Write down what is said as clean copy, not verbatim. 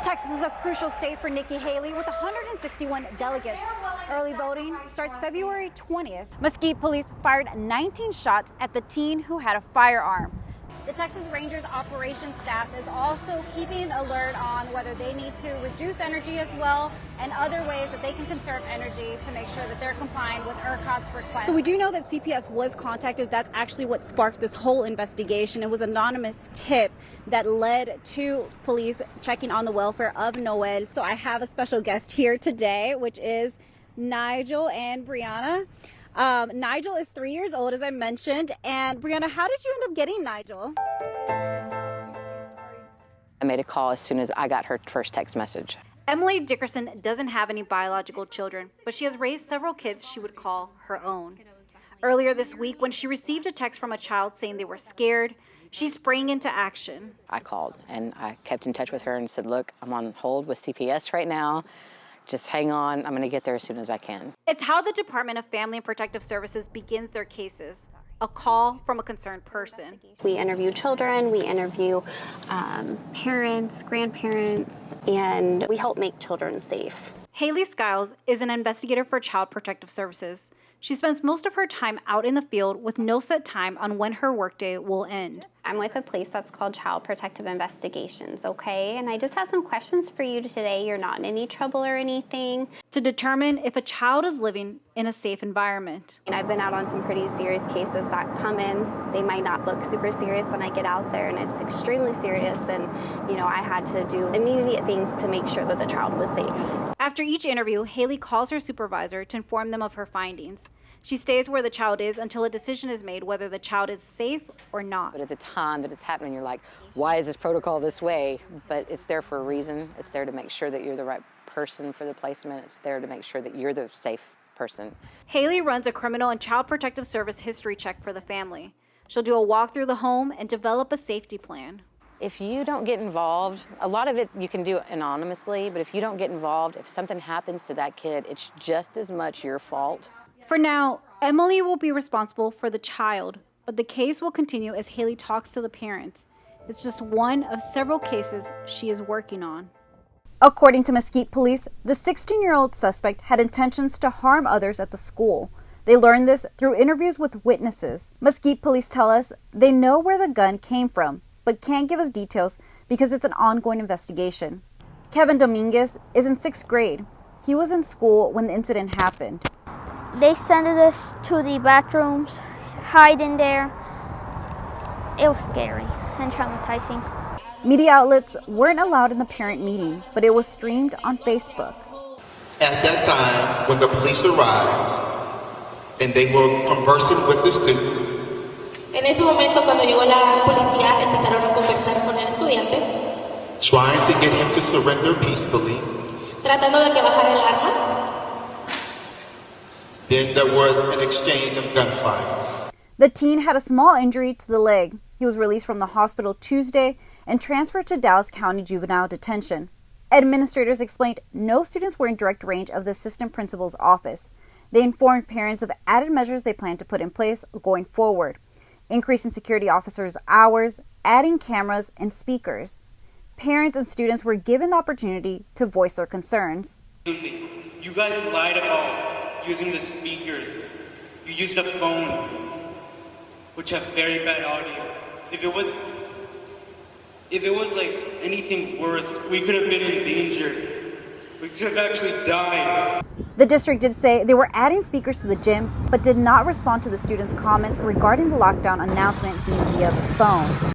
Texas is a crucial state for Nikki Haley with 161 delegates. Early voting starts February 20th. Mesquite police fired 19 shots at the teen who had a firearm. The Texas Rangers operations staff is also keeping an alert on whether they need to reduce energy as well and other ways that they can conserve energy to make sure that they're complying with ERCOT's request. So we do know that CPS was contacted. That's actually what sparked this whole investigation. It was an anonymous tip that led to police checking on the welfare of Noel. So I have a special guest here today, which is Nigel and Brianna. Nigel is 3 years old, as I mentioned. And Brianna, how did you end up getting Nigel? I made a call as soon as I got her first text message. Emily Dickerson doesn't have any biological children, but she has raised several kids she would call her own. Earlier this week, when she received a text from a child saying they were scared, she sprang into action. I called and I kept in touch with her and said, look, I'm on hold with CPS right now. Just hang on, I'm gonna get there as soon as I can. It's how the Department of Family and Protective Services begins their cases. A call from a concerned person. We interview children, we interview parents, grandparents, and we help make children safe. Haley Skiles is an investigator for Child Protective Services. She spends most of her time out in the field with no set time on when her workday will end. I'm with a place that's called Child Protective Investigations, okay? And I just have some questions for you today. You're not in any trouble or anything. To determine if a child is living in a safe environment. And I've been out on some pretty serious cases that come in. They might not look super serious when I get out there, and it's extremely serious. And, you know, I had to do immediate things to make sure that the child was safe. After each interview, Haley calls her supervisor to inform them of her findings. She stays where the child is until a decision is made whether the child is safe or not. But at the time that it's happening, you're like, why is this protocol this way? But it's there for a reason. It's there to make sure that you're the right person for the placement. It's there to make sure that you're the safe person. Haley runs a criminal and child protective service history check for the family. She'll do a walk through the home and develop a safety plan. If you don't get involved, a lot of it you can do anonymously, but if you don't get involved, if something happens to that kid, it's just as much your fault. For now, Emily will be responsible for the child, but the case will continue as Haley talks to the parents. It's just one of several cases she is working on. According to Mesquite police, the 16-year-old suspect had intentions to harm others at the school. They learned this through interviews with witnesses. Mesquite police tell us they know where the gun came from, but can't give us details because it's an ongoing investigation. Kevin Dominguez is in 6th grade. He was in school when the incident happened. They sent us to the bathrooms, hide in there. It was scary and traumatizing. Media outlets weren't allowed in the parent meeting, but it was streamed on Facebook. At that time, when the police arrived and they were conversing with the student, en ese momento, cuando llegó la policía, empezaron a conversar con el estudiante, trying to get him to surrender peacefully, tratando de que bajara el arma. Then there was an exchange of gunfire. The teen had a small injury to the leg. He was released from the hospital Tuesday and transferred to Dallas County Juvenile Detention. Administrators explained no students were in direct range of the assistant principal's office. They informed parents of added measures they plan to put in place going forward, increasing security officers' hours, adding cameras and speakers. Parents and students were given the opportunity to voice their concerns. You guys lied about using the speakers. You used the phones, which have very bad audio. If it was like anything worse, we could have been in danger. We could have actually died. The district did say they were adding speakers to the gym, but did not respond to the students' comments regarding the lockdown announcement being via the phone.